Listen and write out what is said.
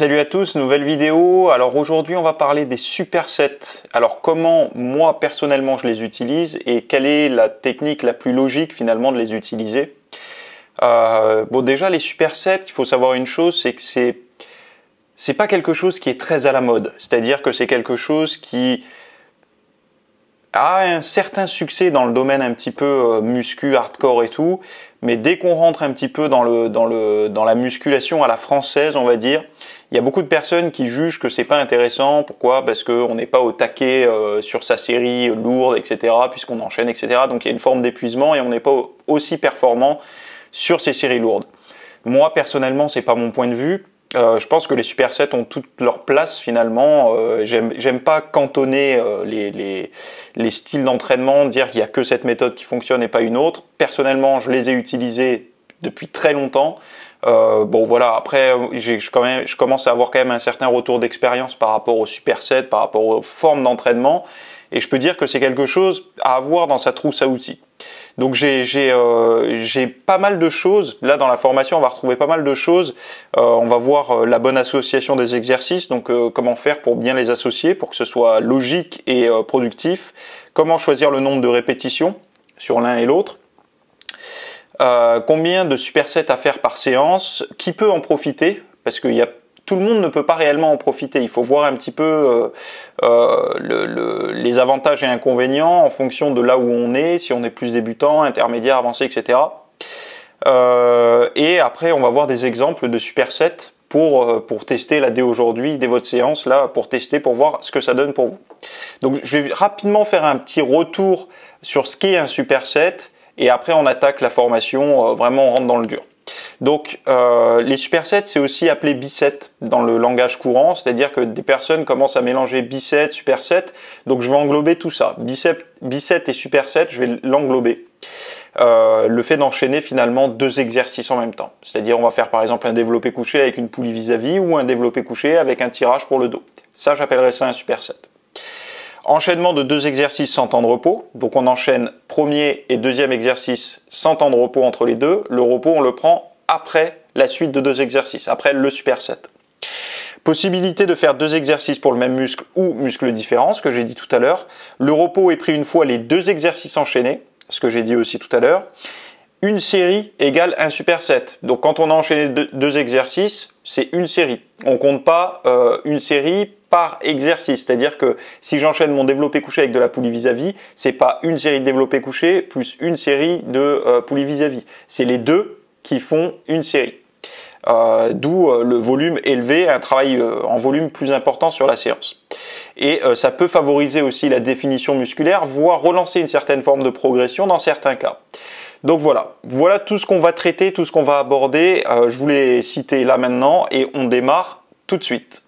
Salut à tous, nouvelle vidéo. Alors aujourd'hui on va parler des supersets. Alors comment moi personnellement je les utilise et quelle est la technique la plus logique finalement de les utiliser. Bon déjà les supersets, il faut savoir une chose, c'est que c'est pas quelque chose qui est très à la mode. C'est-à-dire que c'est quelque chose qui a un certain succès dans le domaine un petit peu muscu, hardcore et tout, mais dès qu'on rentre un petit peu dans la musculation à la française, on va dire, il y a beaucoup de personnes qui jugent que c'est pas intéressant. Pourquoi? Parce qu'on n'est pas au taquet sur sa série lourde, etc., puisqu'on enchaîne, etc. Donc il y a une forme d'épuisement et on n'est pas aussi performant sur ces séries lourdes. Moi personnellement, c'est pas mon point de vue. Je pense que les supersets ont toute leur place finalement. J'aime pas cantonner les styles d'entraînement, dire qu'il y a que cette méthode qui fonctionne et pas une autre. Personnellement, je les ai utilisés depuis très longtemps. Bon voilà, après je commence à avoir quand même un certain retour d'expérience par rapport aux supersets, par rapport aux formes d'entraînement, et je peux dire que c'est quelque chose à avoir dans sa trousse à outils. Donc j'ai pas mal de choses. Là dans la formation on va retrouver pas mal de choses. On va voir la bonne association des exercices, donc comment faire pour bien les associer, pour que ce soit logique et productif. Comment choisir le nombre de répétitions sur l'un et l'autre. Combien de supersets à faire par séance, qui peut en profiter, parce que tout le monde ne peut pas réellement en profiter. Il faut voir un petit peu les avantages et inconvénients en fonction de là où on est, si on est plus débutant, intermédiaire, avancé, etc. Et après, on va voir des exemples de supersets pour tester là dès aujourd'hui, dès votre séance, là, pour tester, pour voir ce que ça donne pour vous. Donc, je vais rapidement faire un petit retour sur ce qu'est un superset, et après, on attaque la formation, vraiment on rentre dans le dur. Donc les supersets, c'est aussi appelé biceps dans le langage courant, c'est-à-dire que des personnes commencent à mélanger biceps, supersets, donc je vais englober tout ça. Biceps et supersets, je vais l'englober. Le fait d'enchaîner finalement deux exercices en même temps. C'est-à-dire on va faire par exemple un développé couché avec une poulie vis-à-vis ou un développé couché avec un tirage pour le dos. Ça, j'appellerais ça un superset. Enchaînement de deux exercices sans temps de repos. Donc on enchaîne premier et deuxième exercice sans temps de repos entre les deux. Le repos, on le prend après la suite de deux exercices, après le superset. Possibilité de faire deux exercices pour le même muscle ou muscle différent, ce que j'ai dit tout à l'heure. Le repos est pris une fois les deux exercices enchaînés, ce que j'ai dit aussi tout à l'heure. Une série égale un superset. Donc quand on a enchaîné deux exercices, c'est une série. On ne compte pas une série par exercice. C'est-à-dire que si j'enchaîne mon développé couché avec de la poulie vis-à-vis, c'est pas une série de développé couché plus une série de poulie vis-à-vis. C'est les deux qui font une série. D'où le volume élevé, un travail en volume plus important sur la séance. Et ça peut favoriser aussi la définition musculaire, voire relancer une certaine forme de progression dans certains cas. Donc voilà tout ce qu'on va traiter, tout ce qu'on va aborder. Je vous l'ai cité là maintenant et on démarre tout de suite.